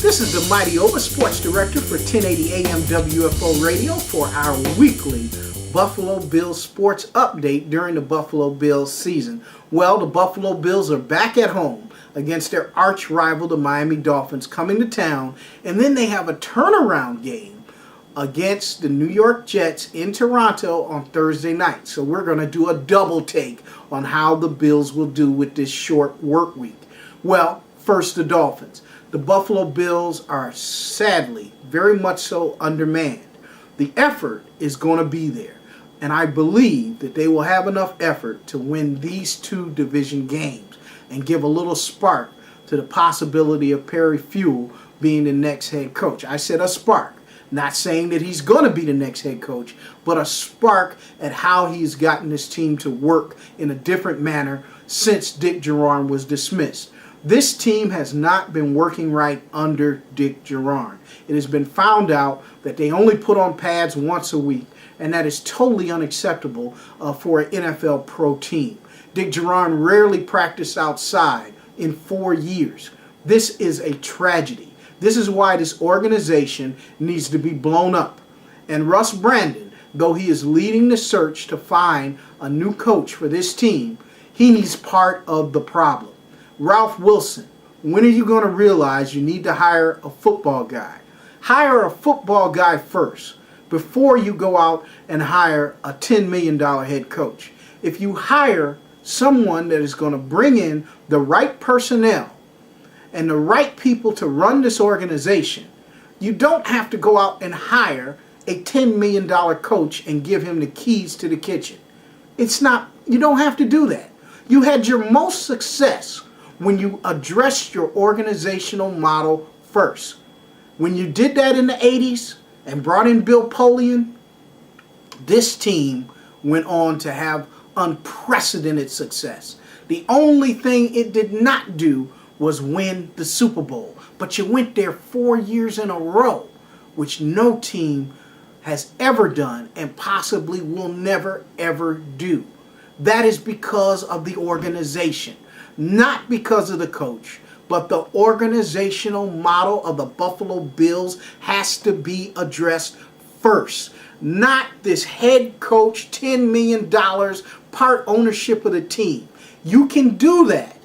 This is the Mighty Oba, Sports Director for 1080 AM WFO Radio for our weekly Buffalo Bills sports update during the Buffalo Bills season. Well, the Buffalo Bills are back at home against their arch rival, the Miami Dolphins, coming to town, and then they have a turnaround game against the New York Jets in Toronto on Thursday night. So we're going to do a double take on how the Bills will do with this short work week. Well, first the Dolphins. The Buffalo Bills are sadly very much so undermanned. The effort is going to be there, and I believe that they will have enough effort to win these two division games and give a little spark to the possibility of Perry Fewell being the next head coach. I said a spark, not saying that he's going to be the next head coach, but a spark at how he's gotten this team to work in a different manner since Dick Jauron was dismissed. This team has not been working right under Dick Jauron. It has been found out that they only put on pads once a week, and that is totally unacceptable for an NFL pro team. Dick Jauron rarely practiced outside in 4 years. This is a tragedy. This is why this organization needs to be blown up. And Russ Brandon, though he is leading the search to find a new coach for this team, he's part of the problem. Ralph Wilson, when are you going to realize you need to hire a football guy? Hire a football guy first before you go out and hire a $10 million head coach. If you hire someone that is going to bring in the right personnel and the right people to run this organization, you don't have to go out and hire a $10 million coach and give him the keys to the kitchen. You don't have to do that. You had your most success when you addressed your organizational model first. When you did that in the 80s and brought in Bill Polian, this team went on to have unprecedented success. The only thing it did not do was win the Super Bowl. But you went there 4 years in a row, which no team has ever done and possibly will never, ever do. That is because of the organization. Not because of the coach, but the organizational model of the Buffalo Bills has to be addressed first. Not this head coach, $10 million, part ownership of the team. You can do that,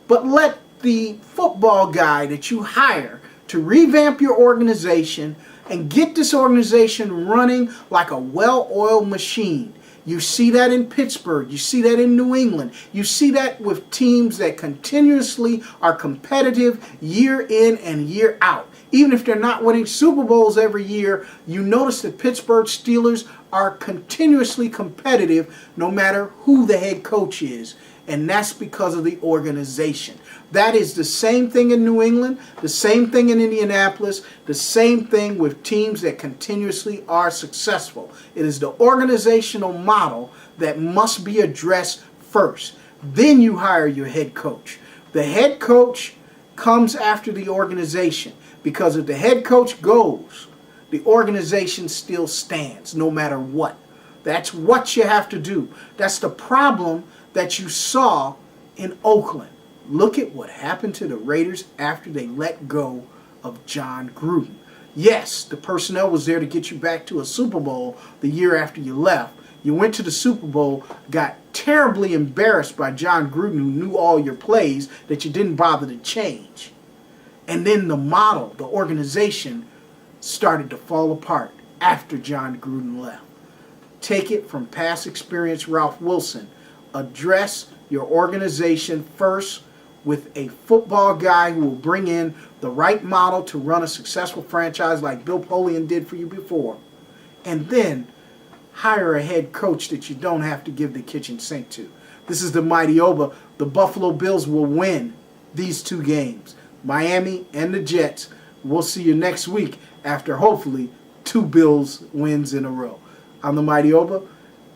but let the football guy that you hire to revamp your organization and get this organization running like a well-oiled machine. You see that in Pittsburgh. You see that in New England. You see that with teams that continuously are competitive year in and year out. Even if they're not winning Super Bowls every year, you notice that Pittsburgh Steelers are continuously competitive no matter who the head coach is. And that's because of the organization. That is the same thing in New England, the same thing in Indianapolis, the same thing with teams that continuously are successful. It is the organizational model that must be addressed first. Then you hire your head coach. The head coach comes after the organization, because if the head coach goes, the organization still stands no matter what. That's what you have to do. That's the problem that you saw in Oakland. Look at what happened to the Raiders after they let go of Jon Gruden. Yes, the personnel was there to get you back to a Super Bowl the year after you left. You went to the Super Bowl, got terribly embarrassed by Jon Gruden, who knew all your plays that you didn't bother to change. And then the model, the organization, started to fall apart after Jon Gruden left. Take it from past experience, Ralph Wilson. Address your organization first with a football guy who will bring in the right model to run a successful franchise like Bill Polian did for you before. And then hire a head coach that you don't have to give the kitchen sink to. This is the Mighty Oba. The Buffalo Bills will win these two games, Miami and the Jets. We'll see you next week after hopefully 2 Bills wins in a row. I'm the Mighty Oba,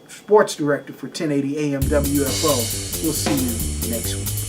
Sports Director for 1080 AM WFO. We'll see you next week.